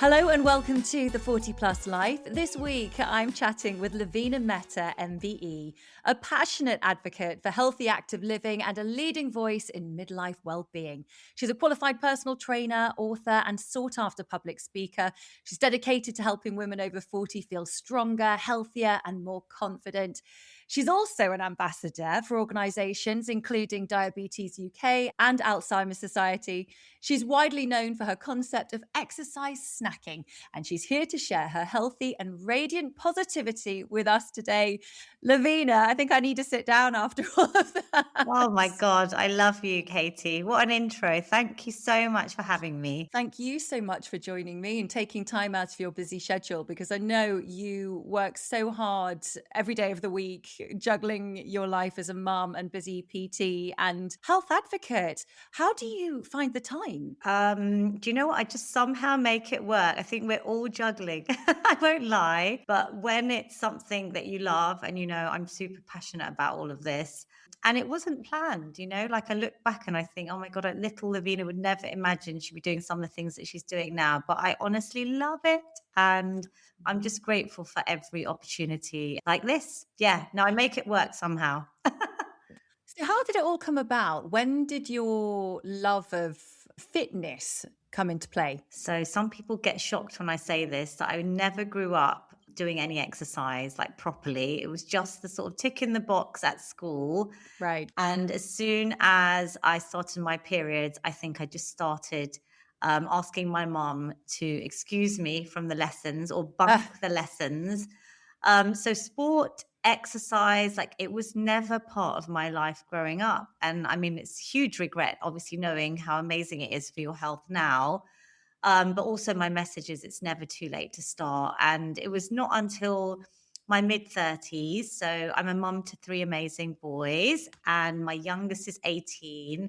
Hello and welcome to the 40 Plus Life. This week, I'm chatting with Lavina Mehta MBE, a passionate advocate for healthy, active living and a leading voice in midlife well-being. She's a qualified personal trainer, author, and sought-after public speaker. She's dedicated to helping women over 40 feel stronger, healthier, and more confident. She's also an ambassador for organisations including Diabetes UK and Alzheimer's Society. She's widely known for her concept of exercise snacking, and she's here to share her healthy and radiant positivity with us today. Lavina, I think I need to sit down after all of that. Oh my God, I love you, Katie. What an intro. Thank you so much for having me. Thank you so much for joining me and taking time out of your busy schedule, because I know you work so hard every day of the week, juggling your life as a mum and busy PT and health advocate. How do you find the time? Do you know what? I just somehow make it work. I think we're all juggling. I won't lie. But when it's something that you love, and I'm super passionate about all of this, and it wasn't planned, like I look back and I think, oh my God, little Lavina would never imagine she'd be doing some of the things that she's doing now. But I honestly love it. And I'm just grateful for every opportunity like this. Yeah, no, I make it work somehow. So how did it all come about? When did your love of fitness come into play? So some people get shocked when I say this, that I never grew up doing any exercise like properly. It was just the sort of tick in the box at school. Right. And as soon as I started my periods, I think I just started asking my mom to excuse me from the lessons or bunk Ah, the lessons. So sport, exercise, like it was never part of my life growing up. And I mean, it's huge regret, obviously, knowing how amazing it is for your health now. But also my message is it's never too late to start. And it was not until my mid 30s. So I'm a mum to three amazing boys, and my youngest is 18.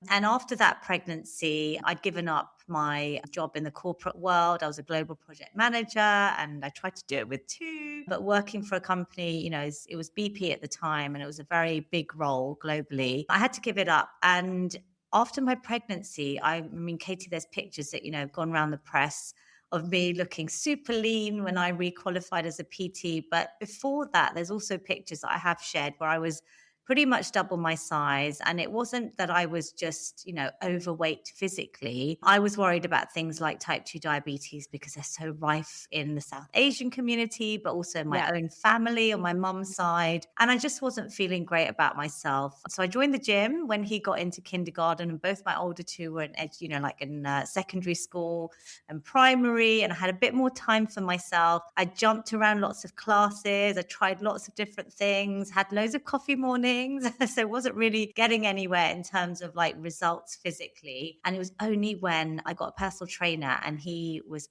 And after that pregnancy, I'd given up my job in the corporate world. I was a global project manager and I tried to do it with two, but working for a company, it was BP at the time and it was a very big role globally. I had to give it up. And after my pregnancy, I mean, Katie, there's pictures that, have gone around the press of me looking super lean when I requalified as a PT. But before that, there's also pictures that I have shared where I was pretty much double my size. And it wasn't that I was just, overweight physically. I was worried about things like type 2 diabetes because they're so rife in the South Asian community, but also my yeah. own family on my mum's side. And I just wasn't feeling great about myself. So I joined the gym when he got into kindergarten, and both my older two were in secondary school and primary. And I had a bit more time for myself. I jumped around lots of classes. I tried lots of different things, had loads of coffee mornings. So wasn't really getting anywhere in terms of like results physically. And it was only when I got a personal trainer, and he was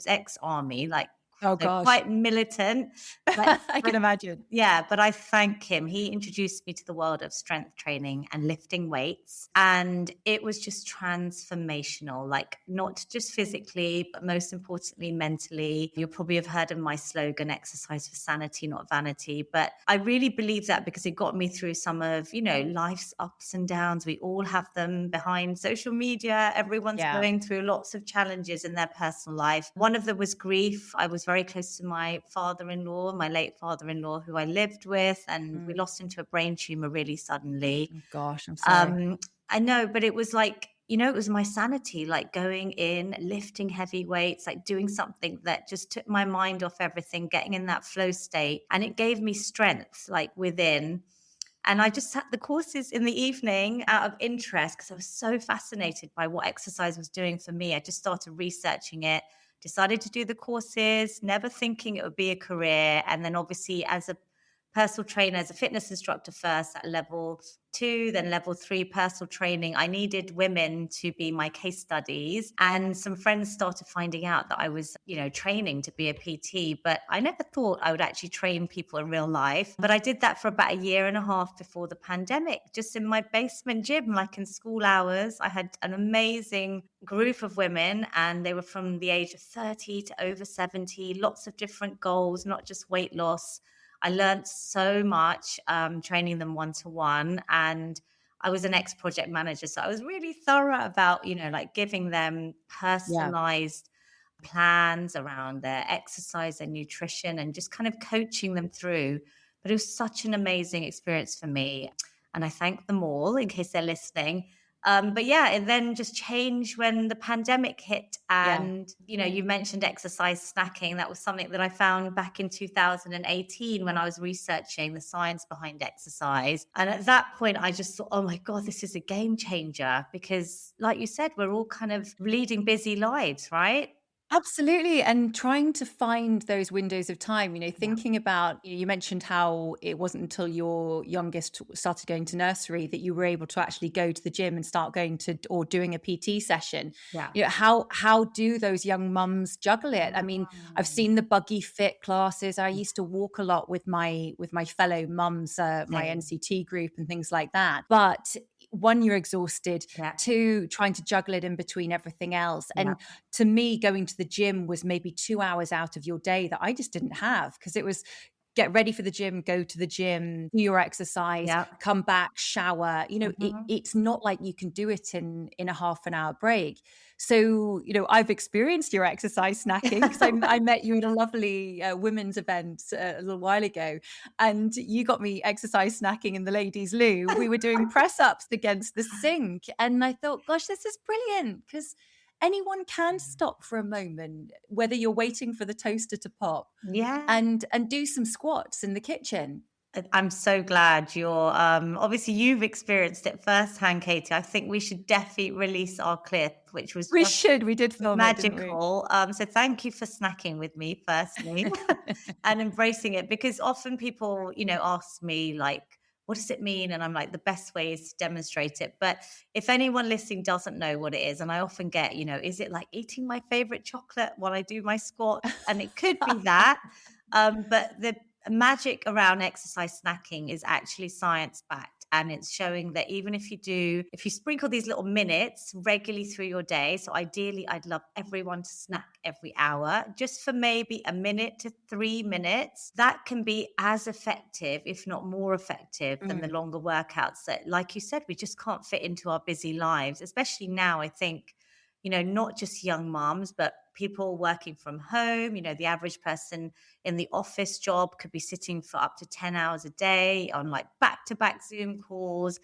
ex-army, like Oh so gosh. quite militant. But I can imagine. yeah, but I thank him. He introduced me to the world of strength training and lifting weights. And it was just transformational, like not just physically, but most importantly, mentally. You'll probably have heard of my slogan, exercise for sanity, not vanity. But I really believe that because it got me through some of, life's ups and downs. We all have them behind social media. Everyone's Yeah. going through lots of challenges in their personal life. One of them was grief. I was very close to my father-in-law, my late father-in-law, who I lived with, and we Mm. lost him to a brain tumor really suddenly. Oh gosh, I'm sorry. Um, I know, but it was like, it was my sanity, like going in, lifting heavy weights, like doing something that just took my mind off everything, getting in that flow state. And it gave me strength, like within. And I just sat the courses in the evening out of interest because I was so fascinated by what exercise was doing for me. I just started researching it, decided to do the courses, never thinking it would be a career. And then obviously as a personal trainer, as a fitness instructor first at level 2, then level 3 personal training, I needed women to be my case studies. And some friends started finding out that I was, training to be a PT, but I never thought I would actually train people in real life. But I did that for about a year and a half before the pandemic, just in my basement gym, like in school hours. I had an amazing group of women, and they were from the age of 30 to over 70, lots of different goals, not just weight loss. I learned so much training them one-to-one, and I was an ex-project manager. So I was really thorough about, like giving them Yeah. personalized plans around their exercise and nutrition and just kind of coaching them through. But it was such an amazing experience for me. And I thank them all in case they're listening. But yeah, it then just changed when the pandemic hit. Yeah. And, you mentioned exercise snacking. That was something that I found back in 2018 when I was researching the science behind exercise. And at that point, I just thought, oh my God, this is a game changer. Because, like you said, we're all kind of leading busy lives, right? Absolutely, and trying to find those windows of time, Yeah. thinking about you mentioned how it wasn't until your youngest started going to nursery that you were able to actually go to the gym and start going to or doing a PT session. Yeah. How do those young mums juggle it? I mean, I've Mm. seen the buggy fit classes. I used to walk a lot with my fellow mums, my Same. NCT group and things like that. But one, you're exhausted. Yeah. Two, trying to juggle it in between everything else. Yeah. And to me, going to the gym was maybe 2 hours out of your day that I just didn't have because it was get ready for the gym, go to the gym, do your exercise, Yeah. come back, shower. Mhm. It's not like you can do it in a half an hour break. So, I've experienced your exercise snacking because I met you at a lovely women's event a little while ago, and you got me exercise snacking in the ladies' loo. We were doing press ups against the sink, and I thought, gosh, this is brilliant because anyone can stop for a moment, whether you're waiting for the toaster to pop Yeah. and do some squats in the kitchen. I'm so glad obviously you've experienced it firsthand, Katie. I think we should definitely release our clip, which was We just should. We did film it, didn't we? magical. So thank you for snacking with me, firstly, and embracing it because often people, ask me like, what does it mean? And I'm like, the best way is to demonstrate it. But if anyone listening doesn't know what it is, and I often get, is it like eating my favorite chocolate while I do my squats? And it could be that. But the magic around exercise snacking is actually science backed. And it's showing that even if you sprinkle these little minutes regularly through your day, so ideally, I'd love everyone to snack every hour, just for maybe a minute to 3 minutes, that can be as effective, if not more effective, than the Mm. longer workouts that, like you said, we just can't fit into our busy lives, especially now, I think. Not just young moms, but people working from home. The average person in the office job could be sitting for up to 10 hours a day on like back to back Zoom calls.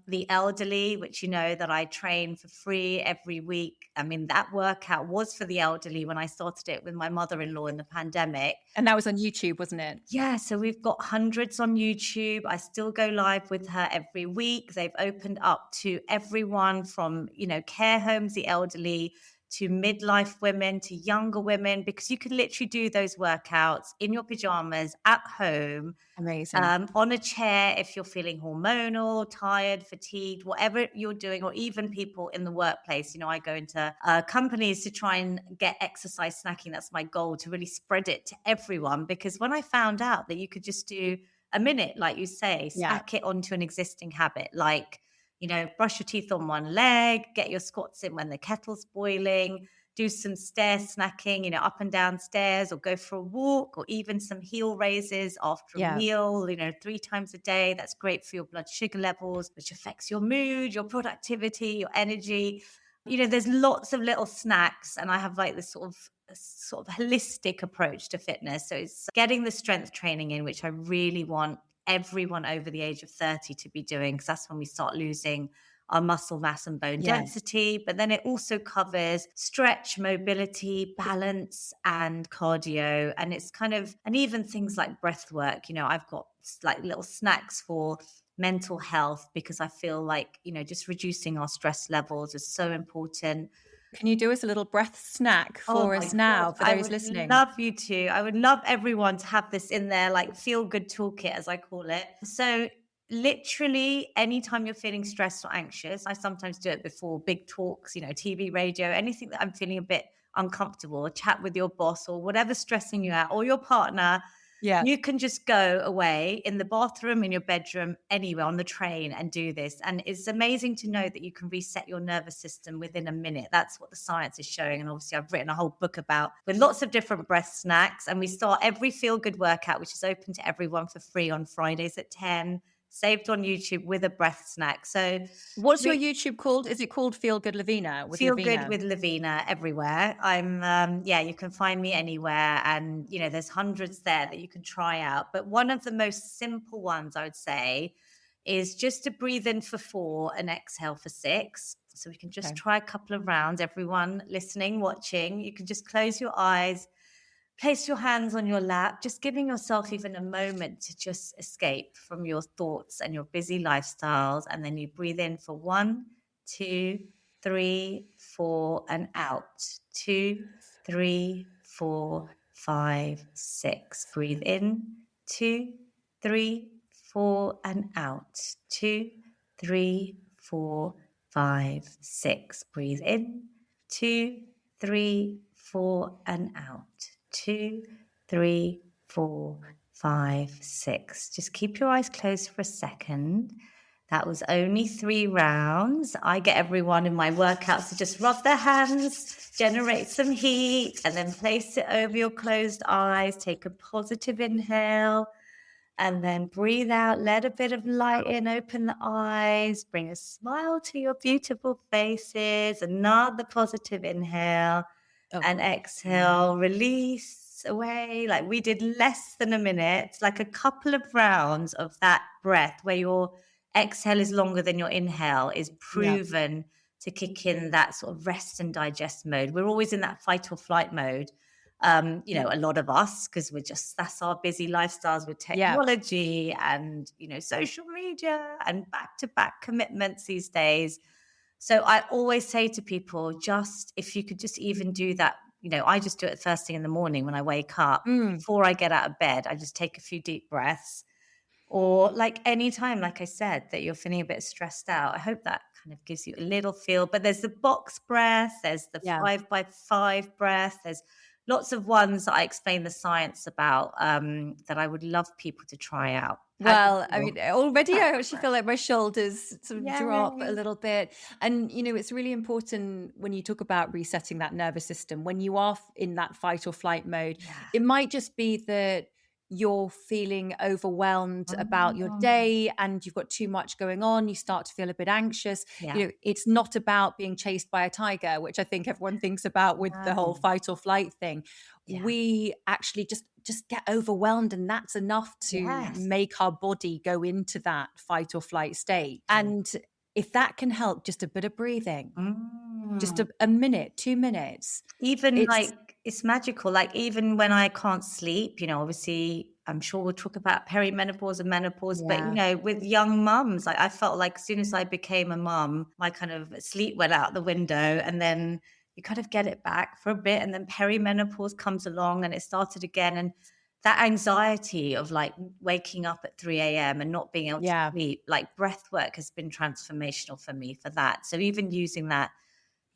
The elderly, which that I train for free every week. I mean, that workout was for the elderly when I started it with my mother in law in the pandemic. And that was on YouTube, wasn't it? Yeah, so we've got hundreds on YouTube. I still go live with her every week. They've opened up to everyone from, care homes, the elderly, to midlife women, to younger women, because you can literally do those workouts in your pajamas at home, Amazing. on a chair if you're feeling hormonal, tired, fatigued, whatever you're doing, or even people in the workplace. I go into companies to try and get exercise snacking. That's my goal, to really spread it to everyone. Because when I found out that you could just do a minute, like you say, Yeah. stack it onto an existing habit, like, brush your teeth on one leg, get your squats in when the kettle's boiling, do some stair snacking, up and down stairs, or go for a walk, or even some heel raises after a Yeah. meal, 3 times a day. That's great for your blood sugar levels, which affects your mood, your productivity, your energy. There's lots of little snacks, and I have like this sort of holistic approach to fitness. So it's getting the strength training in, which I really want everyone over the age of 30 to be doing, because that's when we start losing our muscle mass and bone Yeah. density. But then it also covers stretch, mobility, balance, and cardio. And it's and even things like breath work. I've got like little snacks for mental health, because I feel like, just reducing our stress levels is so important. Can you do us a little breath snack Oh for my us God, now, for I those would listening? love you to. I would love everyone to have this in their like feel good toolkit, as I call it. So, literally, anytime you're feeling stressed or anxious, I sometimes do it before big talks, TV, radio, anything that I'm feeling a bit uncomfortable, chat with your boss or whatever's stressing you out, or your partner. Yeah. You can just go away in the bathroom, in your bedroom, anywhere, on the train, and do this. And it's amazing to know that you can reset your nervous system within a minute. That's what the science is showing. And obviously, I've written a whole book about with lots of different breath snacks. And we start every feel good workout, which is open to everyone for free on Fridays at 10. saved on YouTube with a breath snack. So What's your re- YouTube called? Is it called Feel Good Lavina with Feel good Lavina? with Lavina everywhere. Yeah, you can find me anywhere. And, there's hundreds there that you can try out. But one of the most simple ones I would say is just to breathe in for 4 and exhale for 6. So we can just Okay. try a couple of rounds. Everyone listening, watching, you can just close your eyes, place your hands on your lap, just giving yourself even a moment to just escape from your thoughts and your busy lifestyles. And then you breathe in for 1, 2, 3, 4, and out. 2, 3, 4, 5, 6. Breathe in. 2, 3, 4, and out. 2, 3, 4, 5, 6. Breathe in. 2, 3, 4, and out. 2, 3, 4, 5, 6. Just keep your eyes closed for a second. That was only 3 rounds. I get everyone in my workouts to just rub their hands, generate some heat, and then place it over your closed eyes. Take a positive inhale. And then breathe out, let a bit of light in, open the eyes, bring a smile to your beautiful faces. Another positive inhale Oh, and exhale, release away. Like we did less than a minute, like a couple of rounds of that breath where your exhale is longer than your inhale is yeah. proven to kick in that sort of rest and digest mode. We're always in that fight or flight mode. A lot of us, because that's our busy lifestyles with Yeah. technology and, social media and back to back commitments these days. So I always say to people, just if you could just even do that, I just do it first thing in the morning when I wake up Mm. before I get out of bed. I just take a few deep breaths or like anytime, like I said, that you're feeling a bit stressed out. I hope that kind of gives you a little feel. But there's the box breath, there's the Yeah. 5x5 breath, there's lots of ones that I explain the science about that I would love people to try out. How do you Well, I feel? mean, already I actually feel like my shoulders sort of drop a Yay. little bit. And, it's really important when you talk about resetting that nervous system, when you are in that fight or flight mode, Yeah. it might just be that you're feeling overwhelmed about your Mm. day and you've got too much going on. You start to feel a bit anxious. Yeah. It's not about being chased by a tiger, which I think everyone thinks about with the whole No. fight or flight thing. Yeah. We actually just get overwhelmed, and that's enough to Yes. make our body go into that fight or flight state. And if that can help, just a bit of breathing, just Mm. a minute, 2 minutes, Even it's like it's magical. Like even when I can't sleep, obviously I'm sure we'll talk about perimenopause and menopause, but yeah, with young mums, like I felt like as soon as I became a mum, my kind of sleep went out the window and then you kind of get it back for a bit and then perimenopause comes along and it started again. And that anxiety of like waking up at 3 a.m. and not being able to yeah, sleep, like breath work has been transformational for me for that. So even using that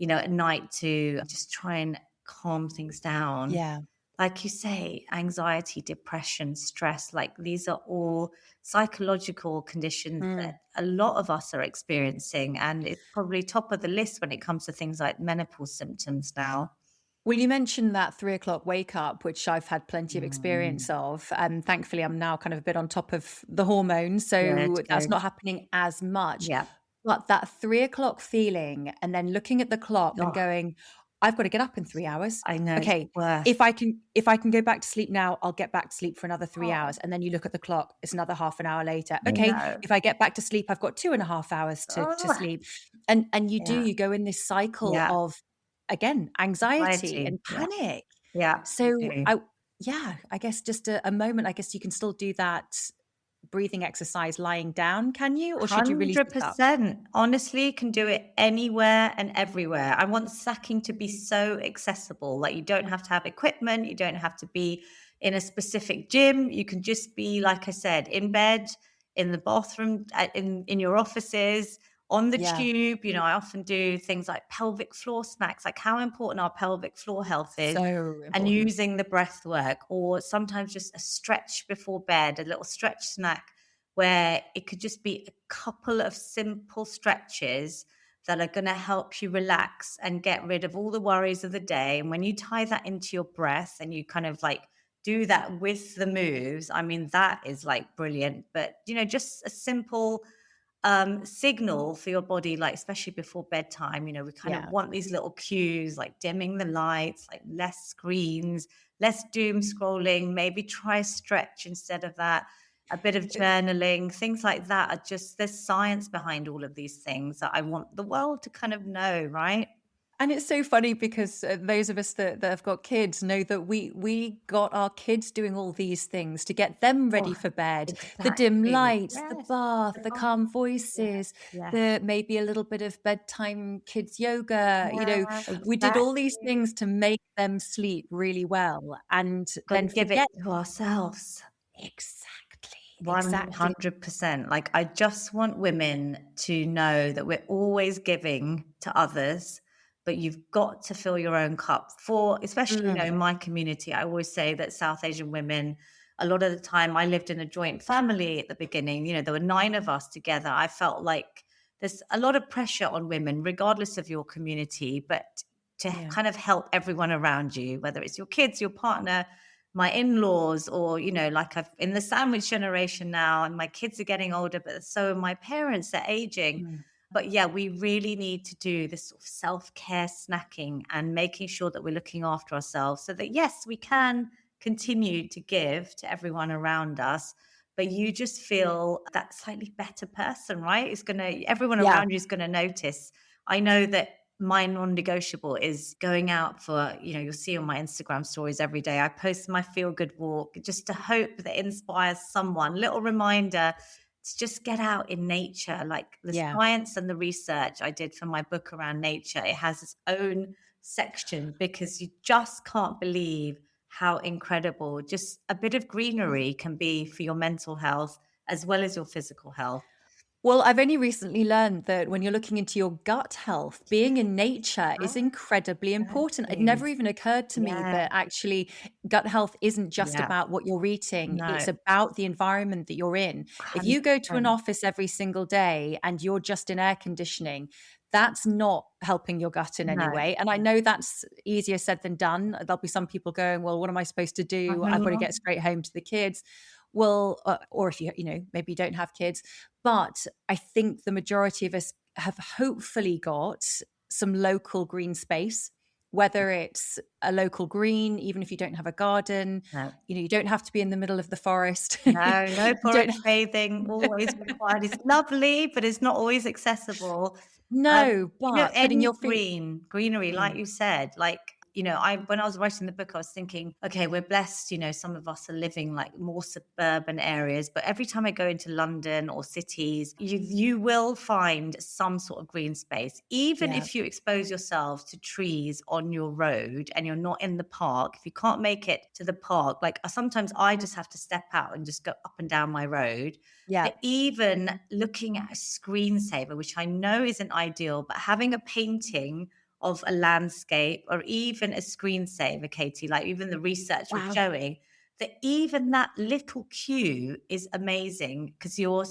at night to just try and calm things down. yeah. Like you say, anxiety, depression, stress, like these are all psychological conditions that Mm. a lot of us are experiencing. And it's probably top of the list when it comes to things like menopause symptoms now. Well, you mentioned that 3 o'clock wake up, which I've had plenty of Mm, experience of. And thankfully, I'm now kind of a bit on top of the hormones. good, So that's good. not happening as much. Yeah. But that 3 o'clock feeling, and then looking at the clock and Oh, going, I've got to get up in 3 hours. I know it's Okay. worse. If I can go back to sleep now, I'll get back to sleep for another three Oh, hours. And then you look at the clock, it's another half an hour later. I Okay. know. If I get back to sleep, I've got 2.5 hours to Oh, sleep. And yeah. you go in this cycle Yeah. of, again, anxiety Anxiety. and Yeah. panic. Yeah. You So do. I guess just a moment, I guess you can still do that breathing exercise lying down, can you? Or should you really sit up? 100%. Honestly, can do it anywhere and everywhere. I want sacking to be so accessible. Like you don't have to have equipment, you don't have to be in a specific gym. You can just be, like I said, in bed, in the bathroom, in your offices, on the Yeah, tube. I often do things like pelvic floor snacks, like how important our pelvic floor health is, so and important. using the breath work, or sometimes just a stretch before bed, a little stretch snack where it could just be a couple of simple stretches that are going to help you relax and get rid of all the worries of the day. And when you tie that into your breath and you kind of like do that with the moves, I mean, that is like brilliant. But, just a simple signal for your body, like especially before bedtime, we kind of Yeah. want these little cues like dimming the lights, like less screens, less doom scrolling, maybe try a stretch instead of that, a bit of journaling, things like that are just, there's science behind all of these things that I want the world to kind of know, right? And it's so funny because those of us that have got kids know that we got our kids doing all these things to get them Oh, ready for bed. The dim exactly. lights, the Yes. bath, The the bath. calm Yes, voices, yes. the maybe a little bit of bedtime kids yoga. Yeah, We did all these exactly. things to make them sleep really well and Got then to give it forget. to ourselves. Exactly, exactly. 100%. Like, I just want women to know that we're always giving to others, but you've got to fill your own cup. For especially, Mm, in my community, I always say that South Asian women, a lot of the time, I lived in a joint family at the beginning. There were 9 of us together. I felt like there's a lot of pressure on women, regardless of your community, but to yeah. kind of help everyone around you, whether it's your kids, your partner, my in-laws, or like I've in the sandwich generation now, and my kids are getting older, but so are my parents, they're aging. Mm. But yeah, we really need to do this sort of self-care snacking and making sure that we're looking after ourselves so that yes, we can continue to give to everyone around us, but you just feel that slightly better person, right? It's gonna Everyone Yeah. around you is gonna notice. I know that my non-negotiable is going out for, you'll see on my Instagram stories every day. I post my feel good walk just to hope that inspires someone. Little reminder to just get out in nature. Like the Yeah. science and the research I did for my book around nature, it has its own section because you just can't believe how incredible just a bit of greenery can be for your mental health as well as your physical health. Well, I've only recently learned that when you're looking into your gut health, being in nature is Ah, incredibly important. It exactly. never even occurred to me Yeah, that actually gut health isn't just yeah. about what you're eating, it's No, about the environment that you're in. If you go to an 100%. office every single day and you're just in air conditioning, that's not helping your gut in any No. way. And I know that's easier said than done. There'll be some people going, well, what am I supposed to do? I've got to get Mhm. straight home to the kids. Well, or if maybe you don't have kids, but I think the majority of us have hopefully got some local green space, whether it's a local green, even if you don't have a garden, No. you don't have to be in the middle of the forest. No, no You don't forest bathing always required. It's lovely, but it's not always accessible. No, but putting Any your feet. greenery, like Mm, you said, like, I when I was writing the book, I was thinking, okay, we're blessed, some of us are living like more suburban areas, but every time I go into London or cities, you will find some sort of green space. Even yeah, if you expose yourselves to trees on your road and you're not in the park, if you can't make it to the park, like sometimes I just have to step out and just go up and down my road. yeah. But even looking at a screensaver, which I know isn't ideal, but having a painting of a landscape or even a screensaver, Katie, like even the research was Wow. showing that even that little cue is amazing because your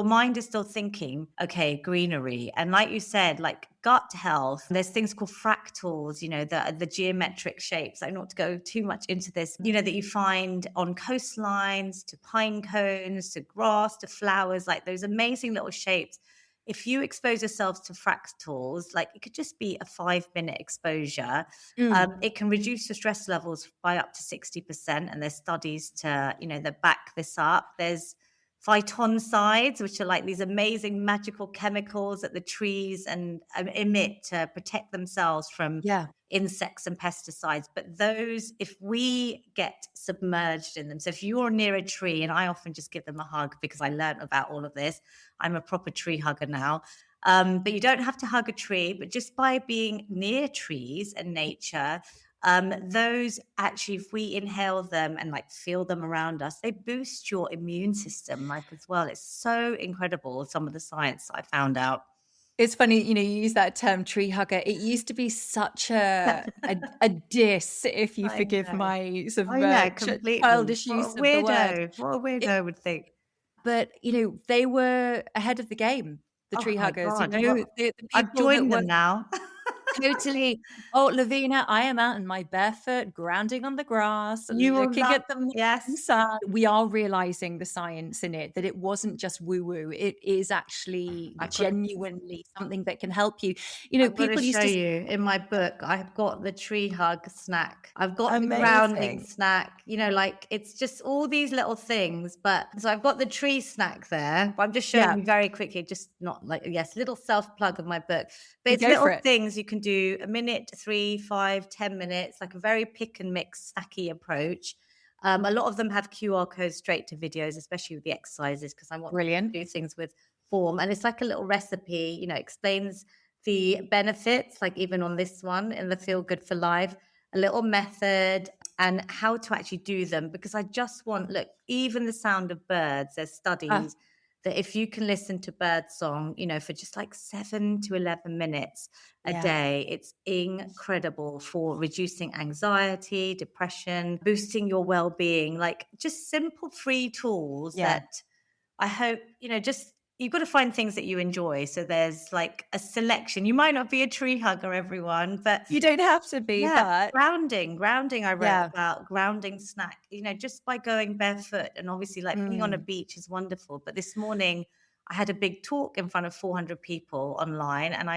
mind is still thinking, okay, greenery. And like you said, like gut health, there's things called fractals, the geometric shapes. I don't want to go too much into this, that you find on coastlines to pine cones to grass to flowers, like those amazing little shapes. If you expose yourselves to fractals, like it could just be a 5-minute exposure, Mm, it can reduce your stress levels by up to 60%. And there's studies that back this up. There's phytoncides, which are like these amazing magical chemicals that the trees and emit to protect themselves from yeah. insects and pesticides. But those, if we get submerged in them, so if you're near a tree, and I often just give them a hug because I learned about all of this, I'm a proper tree hugger now. But you don't have to hug a tree, but just by being near trees and nature, those actually, if we inhale them and like feel them around us, they boost your immune system like as well. It's so incredible, some of the science I found out. It's funny, you use that term tree hugger. It used to be such a diss, if you I forgive know. my sort Oh of, yeah, completely. childish What use a of the word. weirdo. What a It weirdo would think. But, they were ahead of the game, the Oh tree my huggers, God. Well, the I've people that joined were. them now. Totally. Oh, Lavina, I am out in my barefoot, grounding on the grass, You will looking love at the morning yes. sun. We are realizing the science in it, that it wasn't just woo-woo. It is actually I've got genuinely something that can help you. I've got to People used show to you in my book, I've got the tree hug snack. I've got the grounding amazing. snack, like it's just all these little things. But so I've got the tree snack there, but I'm just showing Yeah, you very quickly, just not like, yes, little self plug of my book. But it's go for little it. things you can do a minute, 3, 5, 10 minutes, like a very pick and mix snacky approach. A lot of them have QR codes straight to videos, especially with the exercises, because I want Brilliant. to do things with form. And it's like a little recipe, explains the benefits, like even on this one in the Feel Good for Life, a little method and how to actually do them. Because I just want, look, even the sound of birds, there's Uh, studies that if you can listen to bird song, for just like 7 to 11 minutes a yeah, day, it's incredible for reducing anxiety, depression, boosting your well-being, like just simple free tools yeah. that I hope, just you've got to find things that you enjoy. So there's like a selection. You might not be a tree hugger, everyone, but You don't have to be, yeah, but grounding. I wrote yeah. about grounding snack, just by going barefoot. And obviously, like being on a Mm, beach is wonderful. But this morning, I had a big talk in front of 400 people online, and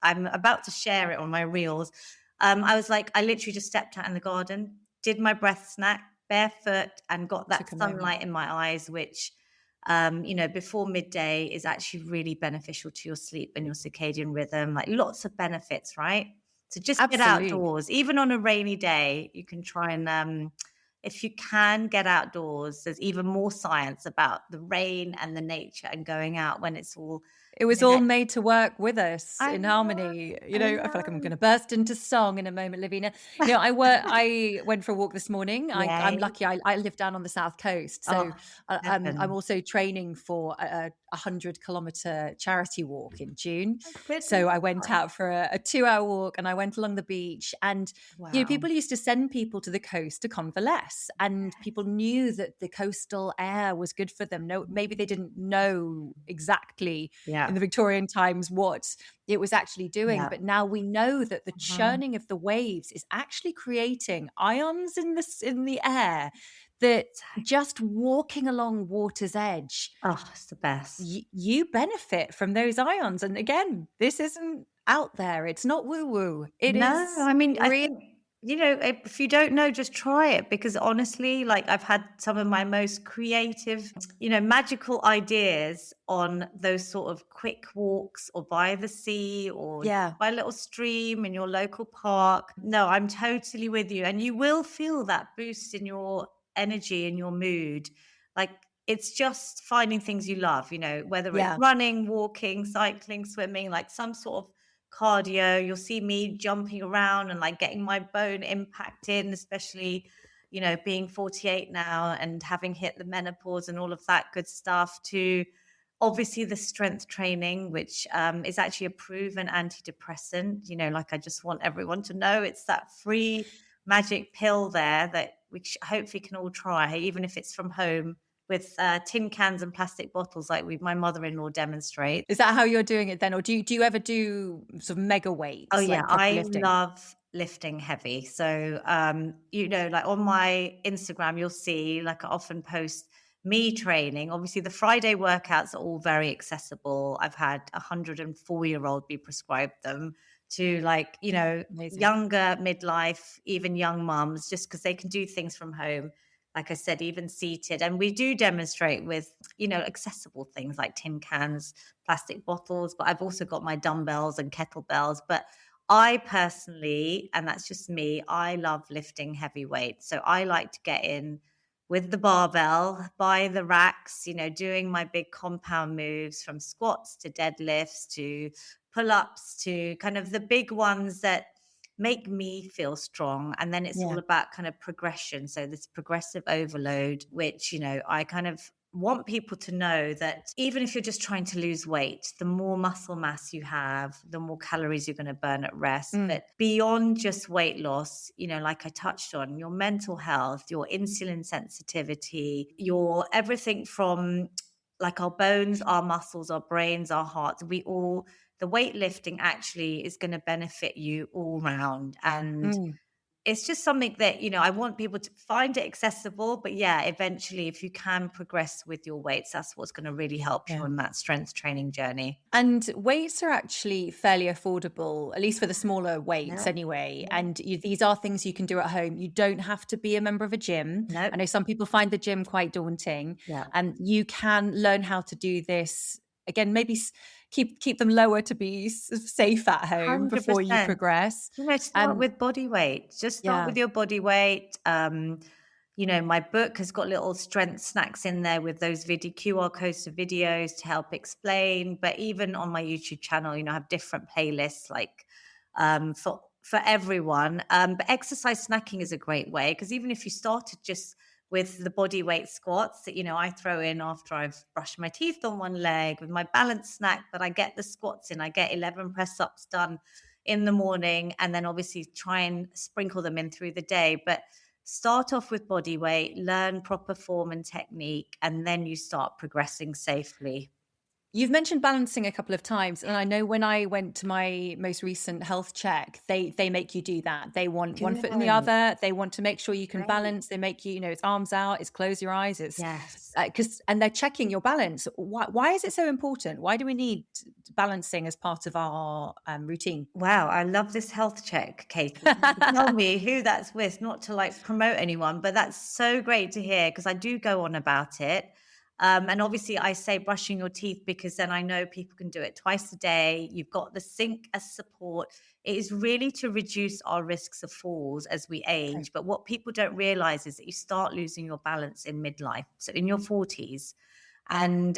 I'm about to share it on my reels. I was like, I literally just stepped out in the garden, did my breath snack barefoot, and got that took a moment. sunlight in my eyes, which before midday is actually really beneficial to your sleep and your circadian rhythm, like lots of benefits, right? So just get Absolutely. outdoors. Even on a rainy day, you can try and, if you can get outdoors, there's even more science about the rain and the nature and going out when it's all, It was all that made to work with us I in know, harmony. I I feel like I'm know. gonna burst into song in a moment, Lavina. I went for a walk this morning. I'm Yay. lucky I live down on the South Coast, Oh, so, I'm heaven. also training for a 100-kilometer charity walk in June. My So goodness. I went out for a 2-hour walk, and I went along the beach, and, Wow. people used to send people to the coast to convalesce, and people knew that the coastal air was good for them. No, maybe they didn't know exactly in Yeah. the Victorian times what it was actually doing. Yeah. But now we know that the Mhm. churning of the waves is actually creating ions in the air that just walking along water's edge, Oh, it's the best. you benefit from those ions. And again, this isn't out there. It's not woo woo. It No, is I mean, I real. think, if you don't know, just try it because honestly, like I've had some of my most creative, magical ideas on those sort of quick walks or by the sea or Yeah. by a little stream in your local park. No, I'm totally with you. And you will feel that boost in your energy and your mood. Like it's just finding things you love, whether it's Yeah. running, walking, cycling, swimming, like some sort of cardio. You'll see me jumping around and like getting my bone impact in, especially, being 48 now and having hit the menopause and all of that good stuff, to obviously the strength training, which is actually a proven antidepressant. Like I just want everyone to know it's that free magic pill there that we hopefully can all try, even if it's from home with tin cans and plastic bottles, like my mother-in-law demonstrates. Is that how you're doing it then? Or do you ever do sort of mega Oh, weights, yeah, like proper I lifting? love lifting heavy. So, like on my Instagram, you'll see like I often post me training. Obviously, the Friday workouts are all very accessible. I've had a 104-year-old be prescribed them to like, Amazing. younger midlife, even young mums, just because they can do things from home. Like I said, even seated. And we do demonstrate with, accessible things like tin cans, plastic bottles, but I've also got my dumbbells and kettlebells. But I personally, and that's just me, I love lifting heavy weights. So I like to get in with the barbell by the racks, doing my big compound moves from squats to deadlifts to pull ups to kind of the big ones that make me feel strong. And then it's all Yeah. about kind of progression. So this progressive overload, which, I kind of want people to know that even if you're just trying to lose weight, the more muscle mass you have, the more calories you're going to burn at rest. Mm. But beyond just weight loss, like I touched on, your mental health, your insulin sensitivity, your everything from like our bones, our muscles, our brains, our hearts, we all the weightlifting actually is going to benefit you all round. And Mm, it's just something that, I want people to find it accessible. But yeah, eventually, if you can progress with your weights, that's what's going to really help you yeah. on that strength training journey. And weights are actually fairly affordable, at least for the smaller weights Yeah. anyway. Yeah. And these are things you can do at home. You don't have to be a member of a gym. No. I know some people find the gym quite daunting, Yeah. and you can learn how to do this. Again, maybe keep them lower to be safe at home before you 100%. progress. Start with body weight. Just start Yeah, with your body weight. My book has got little strength snacks in there with those video QR codes to videos to help explain. But even on my YouTube channel, I have different playlists like for everyone. But exercise snacking is a great way because even if you started just with the body weight squats that I throw in after I've brushed my teeth on one leg with my balance snack, but I get the squats in. I get 11 press ups done in the morning, and then obviously try and sprinkle them in through the day. But start off with body weight, learn proper form and technique, and then you start progressing safely. you've mentioned balancing a couple of times, and I know when I went to my most recent health check, they make you do that. They want one foot in the Good. other. They want to make sure you can Great. balance. They make you, it's arms out, it's close your eyes, it's Yes. because and they're checking your balance. Why is it so important? Why do we need balancing as part of our routine? Wow, I love this health check, Katie. Tell me who that's with, not to like promote anyone, but that's so great to hear because I do go on about it. And obviously, I say brushing your teeth because then I know people can do it twice a day. You've got the sink as support. It is really to reduce our risks of falls as we Okay. age. But what people don't realize is that you start losing your balance in midlife, so in your 40s. And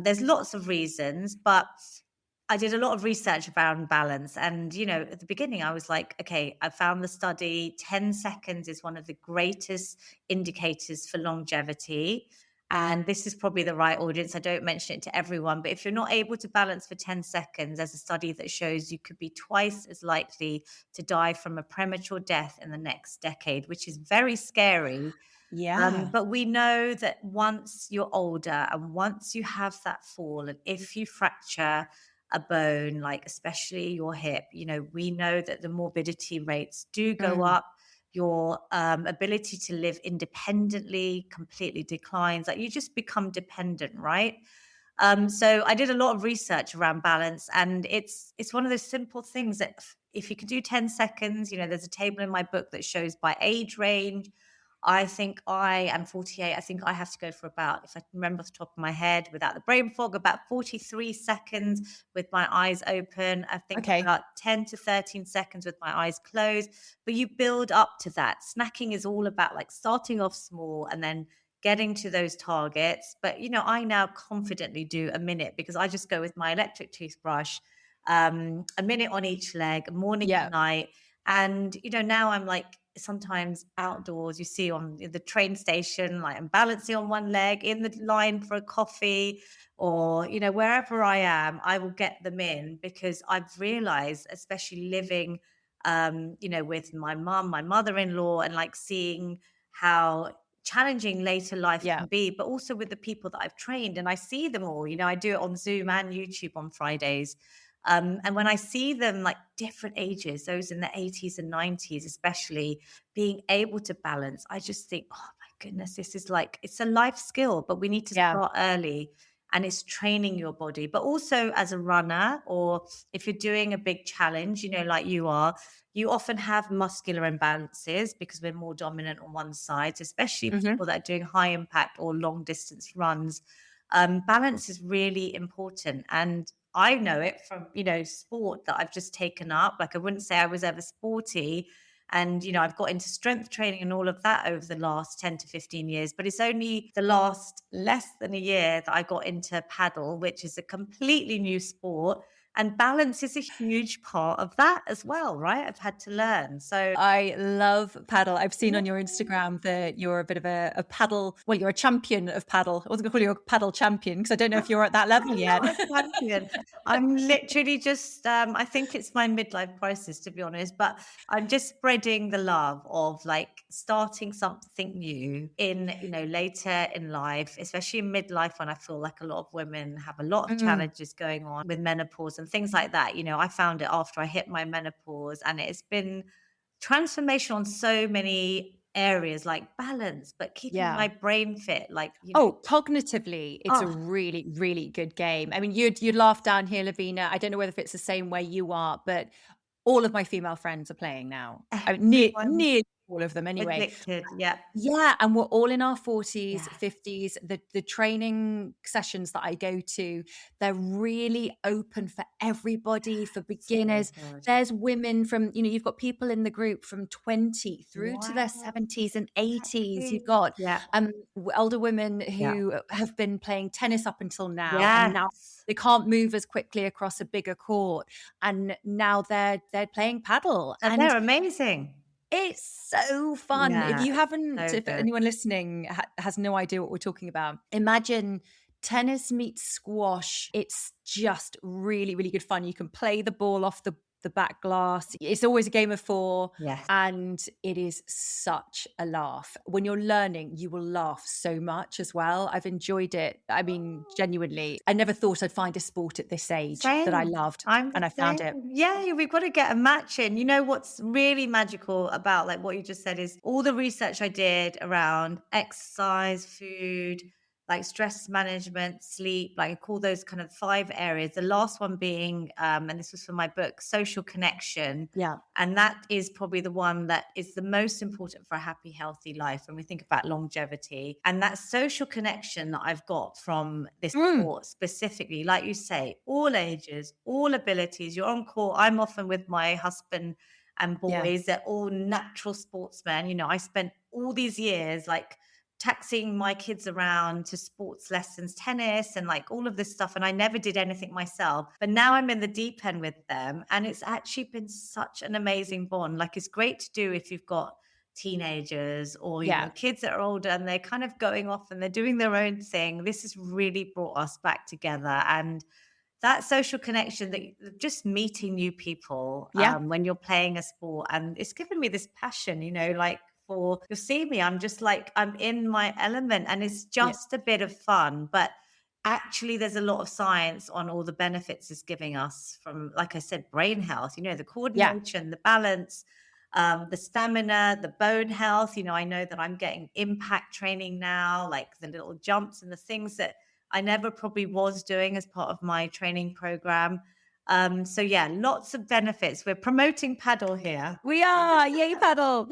there's lots of reasons, but I did a lot of research around balance. And, at the beginning, I was like, okay, I found the study 10 seconds is one of the greatest indicators for longevity. And this is probably the right audience. I don't mention it to everyone, but if you're not able to balance for 10 seconds, there's a study that shows you could be twice as likely to die from a premature death in the next decade, which is very scary. Yeah. But we know that once you're older and once you have that fall, and if you fracture a bone, like especially your hip, we know that the morbidity rates do go Mm, up. Your ability to live independently completely declines. Like you just become dependent, right? So I did a lot of research around balance, and it's one of those simple things that if you could do 10 seconds, there's a table in my book that shows by age range. I think I am 48. I think I have to go for about, if I can remember off the top of my head without the brain fog, about 43 seconds with my eyes open. I think okay. about 10 to 13 seconds with my eyes closed. But you build up to that. Snacking is all about like starting off small and then getting to those targets. But, I now confidently do a minute because I just go with my electric toothbrush, a minute on each leg, morning Yeah. and night. And, now I'm like, sometimes outdoors, you see on the train station, like I'm balancing on one leg in the line for a coffee, or, wherever I am, I will get them in because I've realized, especially living, with my mum, my mother-in-law, and like seeing how challenging later life Yeah. can be, but also with the people that I've trained. And I see them all, I do it on Zoom and YouTube on Fridays. And when I see them like different ages, those in the 80s and 90s, especially being able to balance, I just think, oh my goodness, this is like, it's a life skill, but we need to Yeah. start early. And it's training your body, but also as a runner, or if you're doing a big challenge, like you are, you often have muscular imbalances because we're more dominant on one side, so especially Hmm. people that are doing high impact or long distance runs. Balance is really important. And I know it from, sport that I've just taken up. Like I wouldn't say I was ever sporty. And, I've got into strength training and all of that over the last 10 to 15 years. But it's only the last less than a year that I got into paddle, which is a completely new sport. And balance is a huge part of that as well, right? I've had to learn. So, I love paddle. I've seen yeah. on your Instagram that you're a bit of a paddle. Well, you're a champion of paddle. I wasn't going to call you a paddle champion because I don't know if you're at that level I'm yet. not a champion. I'm literally just, I think it's my midlife crisis, to be honest, but I'm just spreading the love of like starting something new in, later in life, especially in midlife when I feel like a lot of women have a lot of Mm. challenges going on with menopause and things like that. I found it after I hit my menopause, and it's been transformation on so many areas, like balance, but keeping Yeah. my brain fit, like, Oh, cognitively, it's a oh, really, really good game. I mean, you'd laugh down here, Lavina. I don't know whether if it's the same where you are, but all of my female friends are playing now. I mean, everyone's near all of them anyway. addicted. Yeah. Yeah, and we're all in our 40s, Yeah. 50s. The training sessions that I go to, they're really open for everybody, for So beginners. good. There's women from, you've got people in the group from 20 through to their Wow. 70s and 80s. You've Exactly. got Yeah. elder women Yeah. who have been playing tennis up until now, and now Yes. they can't move as quickly across a bigger court, and now they're playing paddle, And and they're amazing. it's so fun. If Yeah, you it's haven't so if good. anyone listening has no idea what we're talking about, imagine tennis meets squash. It's just really, really good fun. You can play the ball off the back glass. It's always a game of 4, Yes. and it is such a laugh. When you're learning, you will laugh so much as well. I've enjoyed it. I mean, genuinely. I never thought I'd find a sport at this age that I Same. loved, I'm the and I found same. it. Yeah, we've got to get a match in. What's really magical about like what you just said is all the research I did around exercise, food, like stress management, sleep, like I call those kind of 5 areas. The last one being, and this was for my book, social connection. Yeah. And that is probably the one that is the most important for a happy, healthy life when we think about longevity. And that social connection that I've got from this Mm. sport specifically, like you say, all ages, all abilities. You're on court. I'm often with my husband and Yeah. boys. They're all natural sportsmen. I spent all these years like taxiing my kids around to sports lessons, tennis, and like all of this stuff. And I never did anything myself. But now I'm in the deep end with them. And it's actually been such an amazing bond. Like it's great to do if you've got teenagers or, Yeah. kids that are older and they're kind of going off and they're doing their own thing. This has really brought us back together. And that social connection that just meeting new people Yeah. when you're playing a sport, and it's given me this passion, like for you'll see me, I'm just like I'm in my element, and it's Yeah. just a bit of fun, but actually there's a lot of science on all the benefits it's giving us from, like I said, brain health, the Yeah. coordination, the balance, the stamina, the bone health. I know that I'm getting impact training now, like the little jumps and the things that I never probably was doing as part of my training program. So yeah, lots of benefits. We're promoting paddle here. We are. Yay, paddle.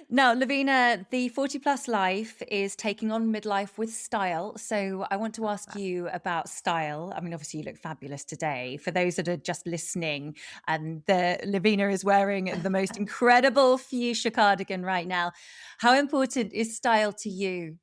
Now, Lavina, the 40 plus life is taking on midlife with style. So I want to ask you about style. I mean, obviously, you look fabulous today. For those that are just listening, and the Lavina is wearing the most incredible fuchsia cardigan right now. How important is style to you?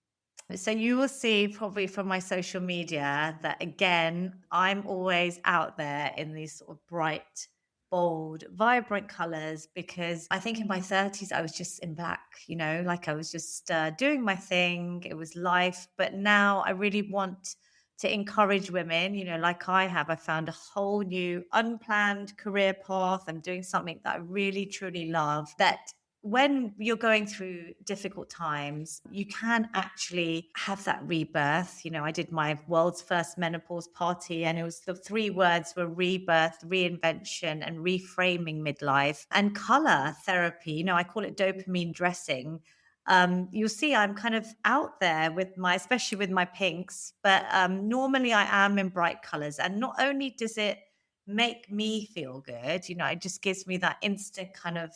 So you will see probably from my social media that again, I'm always out there in these sort of bright, bold, vibrant colors because I think in my 30s I was just in black, like I was just doing my thing. It was life. But now I really want to encourage women, like I have. I found a whole new unplanned career path. I'm doing something that I really, truly love that when you're going through difficult times, you can actually have that rebirth. I did my world's first menopause party, and it was the 3 words were rebirth, reinvention, and reframing midlife and color therapy. I call it dopamine dressing. You'll see I'm kind of out there with especially with my pinks, but normally I am in bright colors. And not only does it make me feel good, it just gives me that instant kind of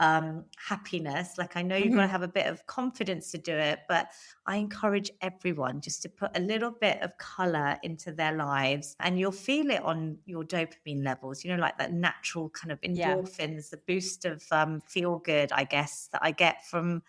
happiness. Like I know you've got to Mhm. have a bit of confidence to do it, but I encourage everyone just to put a little bit of color into their lives and you'll feel it on your dopamine levels, like that natural kind of Yeah. endorphins, the boost of feel good, I guess, that I get from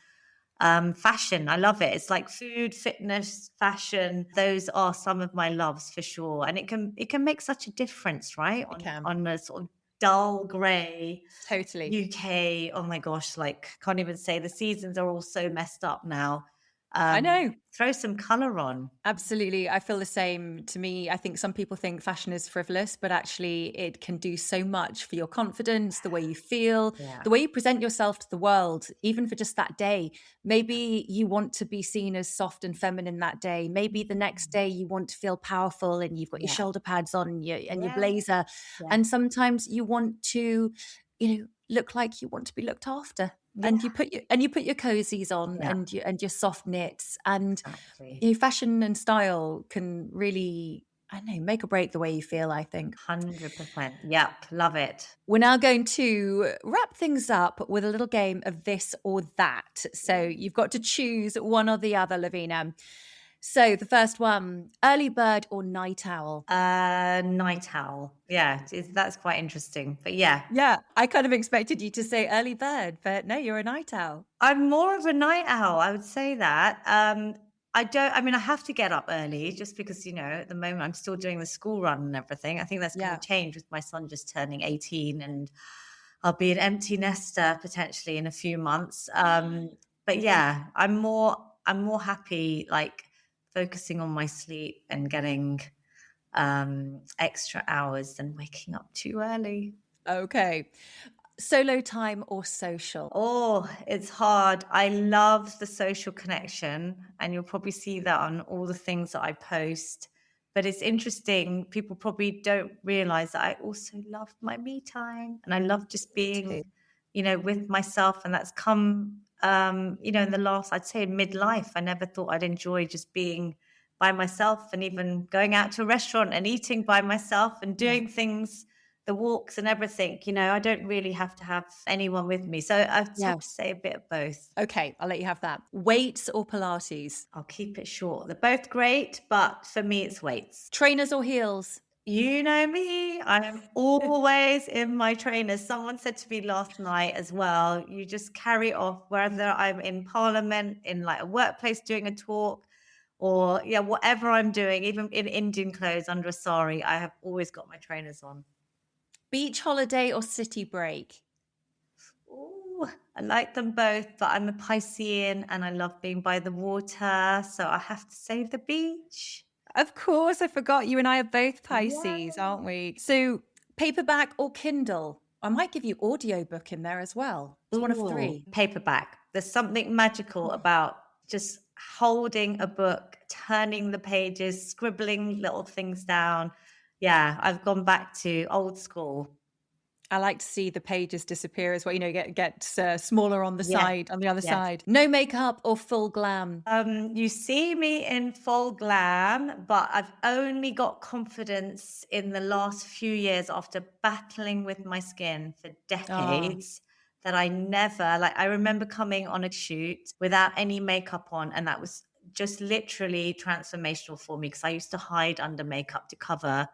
fashion. I love it. It's like food, fitness, fashion. Those are some of my loves for sure. And it can make such a difference, right? It On can. on a sort of dull grey Totally. UK. Oh my gosh, like can't even say the seasons are all so messed up now. I know. Throw some color on. Absolutely. I feel the same. To me, I think some people think fashion is frivolous, but actually it can do so much for your confidence, the way you feel, Yeah. the way you present yourself to the world, even for just that day. Maybe you want to be seen as soft and feminine that day. Maybe the next day you want to feel powerful and you've got your Yeah. shoulder pads on and your Yeah. blazer. Yeah. And sometimes you want to, look like you want to be looked after. Yeah. And you put your cozies on Yeah. and your soft knits, and Exactly. fashion and style can really, I don't know, make or break the way you feel, I think. 100%. Yep. Love it. We're now going to wrap things up with a little game of this or that. So you've got to choose one or the other, Lavina. So the first one, early bird or night owl? Night owl. Yeah. That's quite interesting. But yeah, Yeah, I kind of expected you to say early bird, but no, you're a night owl. I'm more of a night owl, I would say that. I mean, I have to get up early just because, at the moment I'm still doing the school run and everything. I think that's going Yeah. to change with my son just turning 18 and I'll be an empty nester potentially in a few months. But yeah, I'm more happy like focusing on my sleep and getting extra hours than waking up too early. Okay. Solo time or social? Oh, it's hard. I love the social connection, and you'll probably see that on all the things that I post. But it's interesting, people probably don't realize that I also love my me time and I love just being, with myself. And that's come, in the last, I'd say in midlife, I never thought I'd enjoy just being by myself and even going out to a restaurant and eating by myself and Yeah. doing things, the walks and everything. I don't really have to have anyone with me. So I'd Yeah. have to say a bit of both. Okay, I'll let you have that. Weights or Pilates? I'll keep it short. They're both great, but for me, it's weights. Trainers or heels? You know me, I am always in my trainers. Someone said to me last night as well, you just carry off whether I'm in parliament, in like a workplace doing a talk, or yeah, whatever I'm doing, even in Indian clothes under a sari, I have always got my trainers on. Beach holiday or city break? Ooh, I like them both, but I'm a Piscean and I love being by the water. So I have to say the beach. Of course, I forgot you and I are both Pisces, Yeah. aren't we? So, paperback or Kindle? I might give you audiobook in there as well. It's one of Ooh, three. paperback. There's something magical about just holding a book, turning the pages, scribbling little things down. Yeah, I've gone back to old school. I like to see the pages disappear as well. Get smaller on the Yes, side, on the other yes. side. No makeup or full glam? You see me in full glam, but I've only got confidence in the last few years after battling with my skin for Ah, decades that I never, like, I remember coming on a shoot without any makeup on, and that was just literally transformational for me because I used to hide under makeup to cover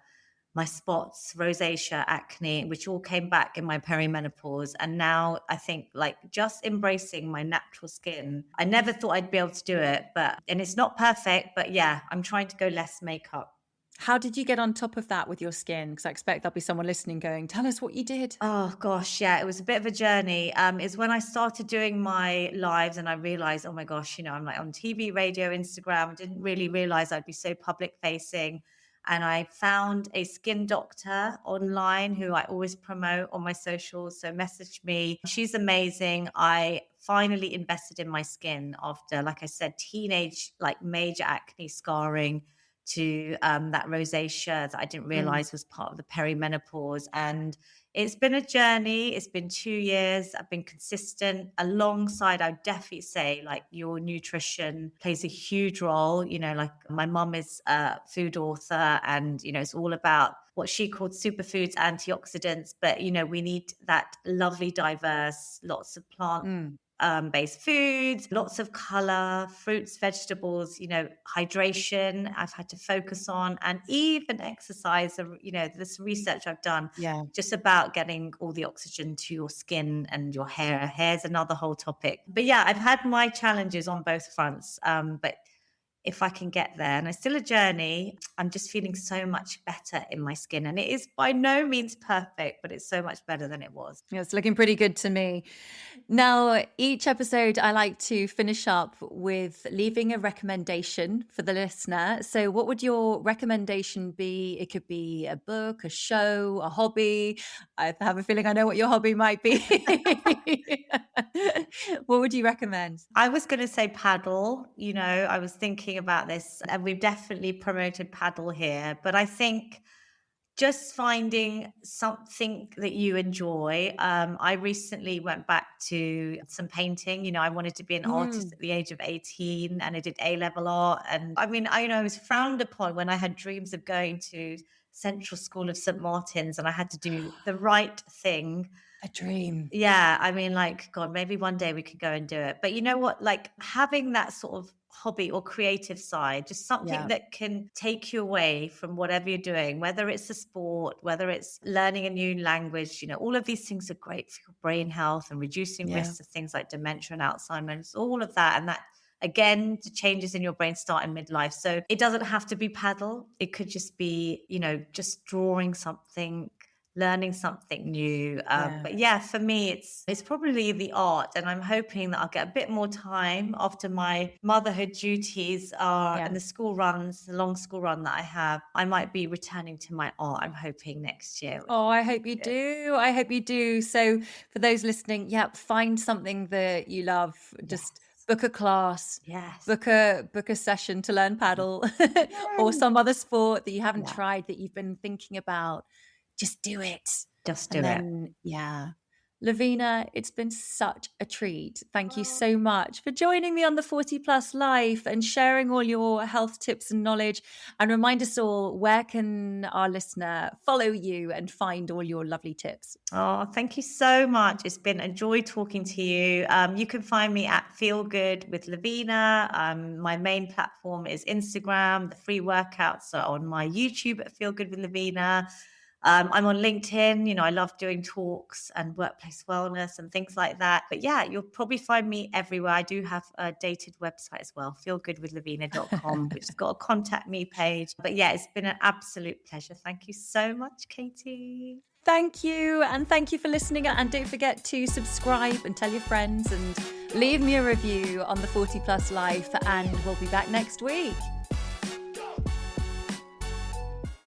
my spots, rosacea, acne, which all came back in my perimenopause. And now I think like just embracing my natural skin. I never thought I'd be able to do it, and it's not perfect, but yeah, I'm trying to go less makeup. how did you get on top of that with your skin? Because I expect there'll be someone listening going, tell us what you did. Oh gosh, yeah, it was a bit of a journey. Is when I started doing my lives and I realized, oh my gosh, I'm like on TV, radio, Instagram. I didn't really realize I'd be so public facing. And I found a skin doctor online who I always promote on my socials. So message me. She's amazing. I finally invested in my skin after, like I said, teenage, like major acne scarring to that rosacea that I didn't Mm, realize was part of the perimenopause. And it's been a journey. It's been 2 years. I've been consistent alongside, I would definitely say, like your nutrition plays a huge role. Like my mum is a food author and, it's all about what she called superfoods, antioxidants. But, we need that lovely, diverse, lots of plant mm. based foods, lots of color, fruits, vegetables, hydration I've had to focus on, and even exercise. This research I've done Yeah. just about getting all the oxygen to your skin and your hair. Hair's another whole topic. But yeah, I've had my challenges on both fronts. But if I can get there. And it's still a journey. I'm just feeling so much better in my skin. And it is by no means perfect, but it's so much better than it was. Yeah, it's looking pretty good to me. Now, each episode, I like to finish up with leaving a recommendation for the listener. So, what would your recommendation be? It could be a book, a show, a hobby. I have a feeling I know what your hobby might be. What would you recommend? I was going to say paddle. I was thinking about this, and we've definitely promoted paddle here. But I think just finding something that you enjoy. I recently went back to some painting. I wanted to be an artist Mm, at the age of 18, and I did A-level art. And I mean, I was frowned upon when I had dreams of going to Central School of St. Martin's, and I had to do the right thing. a dream. Yeah, I mean, like, God, maybe one day we could go and do it. But you know what? Like having that sort of hobby or creative side, just something Yeah, that can take you away from whatever you're doing, whether it's a sport, whether it's learning a new language, all of these things are great for your brain health and reducing yeah, risks of things like dementia and Alzheimer's, all of that. And that, again, the changes in your brain start in midlife. So it doesn't have to be paddle. It could just be, just drawing something, learning something new. yeah, But yeah, for me, it's probably the art, and I'm hoping that I'll get a bit more time after my motherhood duties are yeah. and the school runs, the long school run that I have. I might be returning to my art. I'm hoping next year. Which Oh, I hope you is good. do. I hope you do. So, for those listening, yeah, find something that you love. Just Yes, book a class, yes, book a session to learn paddle, or Yay! some other sport that you haven't Yeah, tried that you've been thinking about. Just do it, just do and it. then yeah. Lavina, it's been such a treat. Thank you so much for joining me on the 40 Plus Life and sharing all your health tips and knowledge. And remind us all, where can our listener follow you and find all your lovely tips? Oh, thank you so much. It's been a joy talking to you. You can find me at Feel Good with Lavina. My main platform is Instagram. The free workouts are on my YouTube at Feel Good with Lavina. I'm on LinkedIn. I love doing talks and workplace wellness and things like that. But yeah, you'll probably find me everywhere. I do have a dated website as well, feelgoodwithlavina.com, which has got a contact me page. But yeah, it's been an absolute pleasure. Thank you so much, Katie. Thank you. And thank you for listening. And don't forget to subscribe and tell your friends and leave me a review on the 40 Plus Life. And we'll be back next week.